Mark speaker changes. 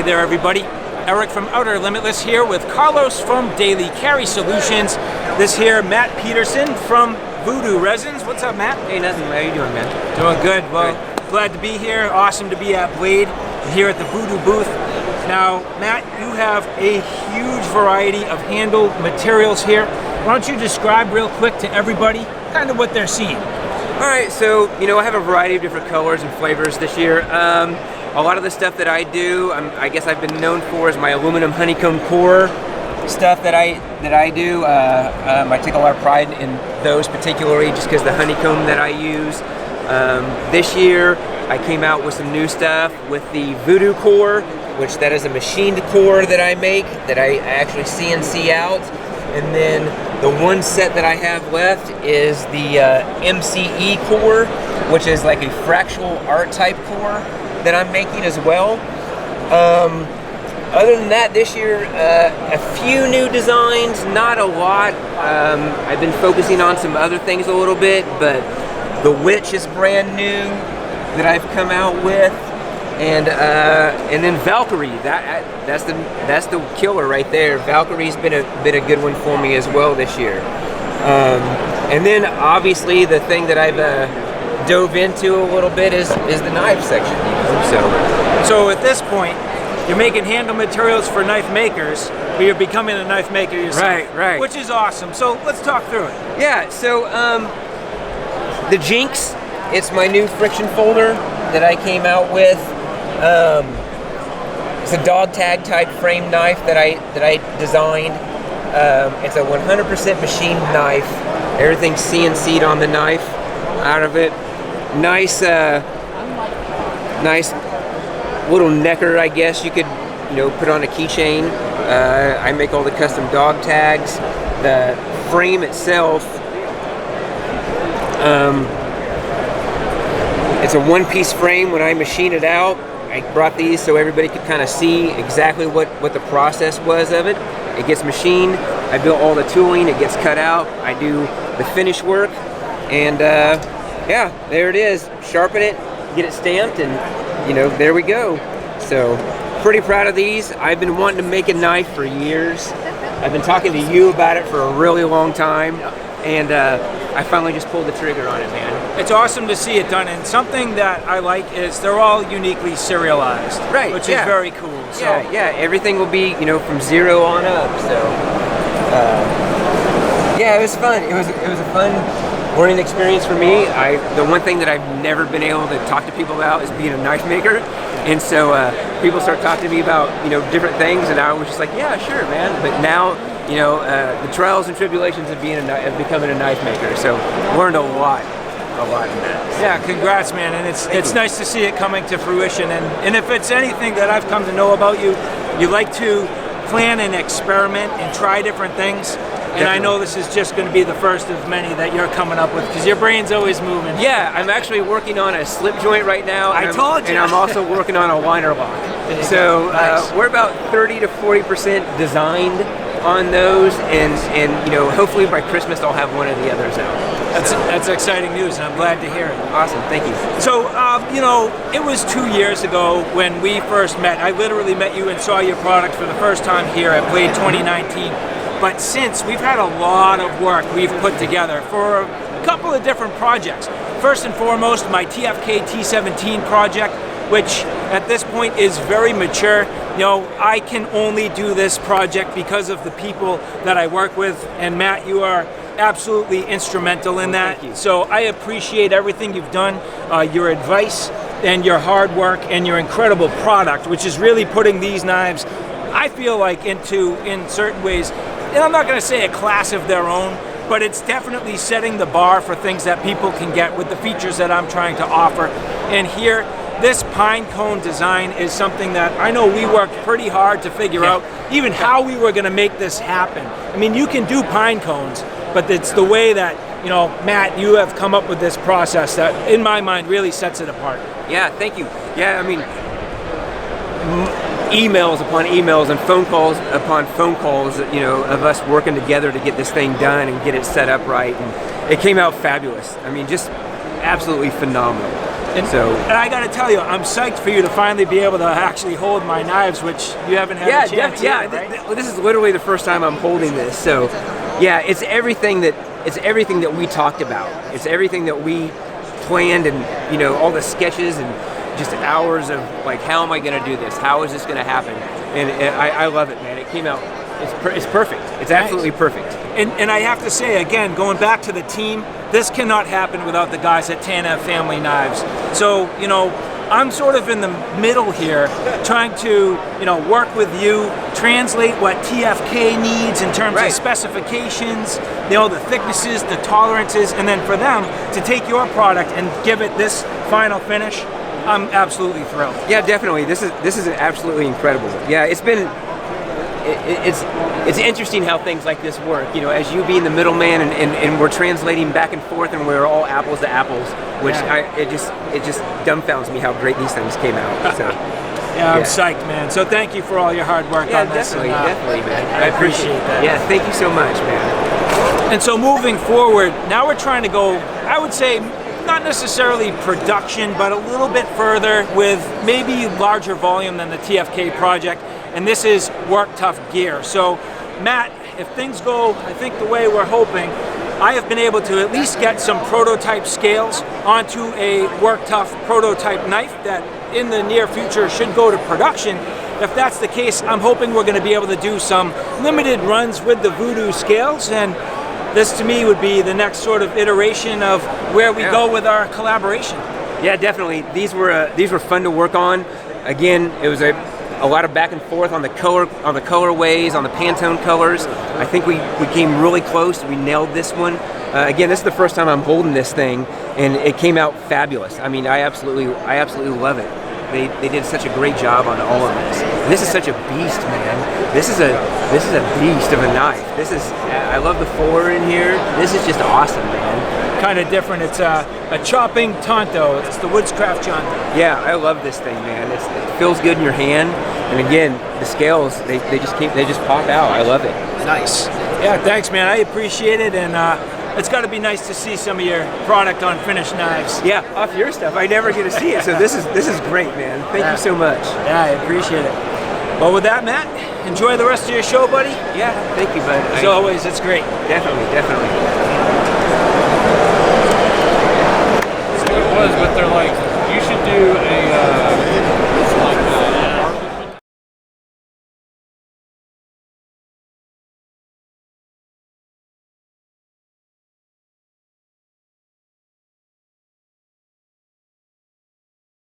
Speaker 1: there everybody, Eric from Outer Limitless here with Carlos from Daily Carry Solutions. This here, Matt Peterson from Voodoo Resins. What's up, Matt?
Speaker 2: Hey, nothing. How you doing, man?
Speaker 1: Doing good. Well, glad to be here. Awesome to be at Blade here at the Voodoo booth. Now, Matt, you have a huge variety of handle materials here. Why don't you describe real quick to everybody kind of what they're seeing?
Speaker 2: All right, so, I have a variety of different colors and flavors this year. A lot of the stuff that I do, I guess I've been known for is my aluminum honeycomb core stuff that I do. I take a lot of pride in those particularly just because the honeycomb that I use. This year, I came out with some new stuff with the Voodoo core, which that is a machined core that I make, that I actually CNC out. And then the one set that I have left is the MCE core, which is like a fractional art type core that I'm making as well. Other than that, this year, a few new designs, not a lot. I've been focusing on some other things a little bit, but the Witch is brand new that I've come out with. And then Valkyrie, that's the killer right there. Valkyrie's been a good one for me as well this year. And then obviously the thing that I've dove into a little bit is the knife section.
Speaker 1: So at this point, you're making handle materials for knife makers, but you're becoming a knife maker yourself.
Speaker 2: Right.
Speaker 1: Which is awesome. So let's talk through it.
Speaker 2: Yeah. So the Jinx, it's my new friction folder that I came out with. It's a dog tag type frame knife that I designed. It's a 100% machined knife. Everything's CNC'd on the knife out of it. Nice little necker, I guess you could put on a keychain. I make all the custom dog tags. The frame itself, it's a one-piece frame. When I machine it out, I brought these so everybody could kind of see exactly what the process was of it. It gets machined, I built all the tooling, it gets cut out, I do the finish work, and yeah, there it is. Sharpen it, get it stamped, and there we go. So, pretty proud of these. I've been wanting to make a knife for years. I've been talking to you about it for a really long time, and I finally just pulled the trigger on it, man.
Speaker 1: It's awesome to see it done, and something that I like is they're all uniquely serialized,
Speaker 2: right?
Speaker 1: Which is very cool. So
Speaker 2: yeah, everything will be from 0 on up. So yeah, it was fun. It was a fun learning experience for me. The one thing that I've never been able to talk to people about is being a knife maker, and so people start talking to me about different things, and I was just like, yeah, sure, man. But now the trials and tribulations of becoming a knife maker. So learned a lot in that.
Speaker 1: Yeah, congrats, man, and it's nice to see it coming to fruition. And if it's anything that I've come to know about you, you like to plan and experiment and try different things. And I know this is just going to be the first of many that you're coming up with because your brain's always moving.
Speaker 2: Yeah, I'm actually working on a slip joint right now.
Speaker 1: I told you.
Speaker 2: And I'm also working on a liner lock. So
Speaker 1: nice.
Speaker 2: We're about 30 to 40% designed on those, and hopefully by Christmas I'll have one of the others out.
Speaker 1: That's exciting news, and I'm glad to hear it.
Speaker 2: Awesome, thank you.
Speaker 1: So, it was 2 years ago when we first met. I literally met you and saw your product for the first time here at Blade 2019. But since, we've had a lot of work we've put together for a couple of different projects. First and foremost, my TFK T17 project, which at this point is very mature. I can only do this project because of the people that I work with, and Matt, you are absolutely instrumental in that.
Speaker 2: Thank you.
Speaker 1: So I appreciate everything you've done, your advice and your hard work and your incredible product, which is really putting these knives, I feel like, in certain ways, and I'm not going to say a class of their own, but it's definitely setting the bar for things that people can get with the features that I'm trying to offer. And here, this pine cone design is something that I know we worked pretty hard to figure out, even how we were going to make this happen. I mean, you can do pine cones, but it's the way that, Matt, you have come up with this process that, in my mind, really sets it apart.
Speaker 2: Yeah, thank you. Yeah, I mean, emails upon emails and phone calls upon phone calls, of us working together to get this thing done and get it set up right. And it came out fabulous. I mean, just absolutely phenomenal.
Speaker 1: And I got to tell you, I'm psyched for you to finally be able to actually hold my knives, which you haven't had a chance yet, right?
Speaker 2: This is literally the first time I'm holding this. So, yeah, it's everything that we talked about. It's everything that we planned, and all the sketches and just hours of like, how am I going to do this? How is this going to happen? And I love it, man. It came out. It's perfect. It's absolutely perfect.
Speaker 1: And I have to say, again, going back to the team, this cannot happen without the guys at Tanev Family Knives. So, I'm sort of in the middle here, trying to, work with you, translate what TFK needs in terms of specifications, the thicknesses, the tolerances, and then for them to take your product and give it this final finish. I'm absolutely thrilled.
Speaker 2: Yeah, definitely. This is absolutely incredible. Yeah, it's interesting how things like this work. As you being the middleman, and we're translating back and forth, and we're all apples to apples, which it just dumbfounds me how great these things came out. So.
Speaker 1: I'm psyched, man. So thank you for all your hard work on this.
Speaker 2: Definitely, man.
Speaker 1: I appreciate that.
Speaker 2: Yeah, thank you so much, man.
Speaker 1: And so moving forward, now we're trying to go, I would say, not necessarily production, but a little bit further with maybe larger volume than the TFK project. And this is work tough gear. So Matt, if things go, I think the way we're hoping, I have been able to at least get some prototype scales onto a work tough prototype knife that in the near future should go to production. If that's the case, I'm hoping we're going to be able to do some limited runs with the Voodoo scales, and this to me would be the next sort of iteration of where we go with our collaboration.
Speaker 2: Yeah, definitely. These were fun to work on. Again, it was a lot of back and forth on the colorways, on the Pantone colors. I think we came really close. We nailed this one. Again, this is the first time I'm holding this thing, and it came out fabulous. I mean, I absolutely love it. They did such a great job on all of this. And this is such a beast, man. This is a beast of a knife. I love the fuller in here. This is just awesome, man.
Speaker 1: Kind of different. It's a chopping Tonto. It's the Woodscraft Tonto.
Speaker 2: Yeah, I love this thing, man. It feels good in your hand. And again, the scales, they just pop out. I love it.
Speaker 1: Nice. Yeah, thanks, man. I appreciate it, and it's got to be nice to see some of your product on finished knives.
Speaker 2: Yeah, off your stuff. I never get to see it, so this is great, man. Thank you so much.
Speaker 1: Yeah, I appreciate it. Well, with that, Matt, enjoy the rest of your show, buddy.
Speaker 2: Yeah, thank you, bud.
Speaker 1: As always, it's great.
Speaker 2: Definitely.
Speaker 3: That's what it was with their legs.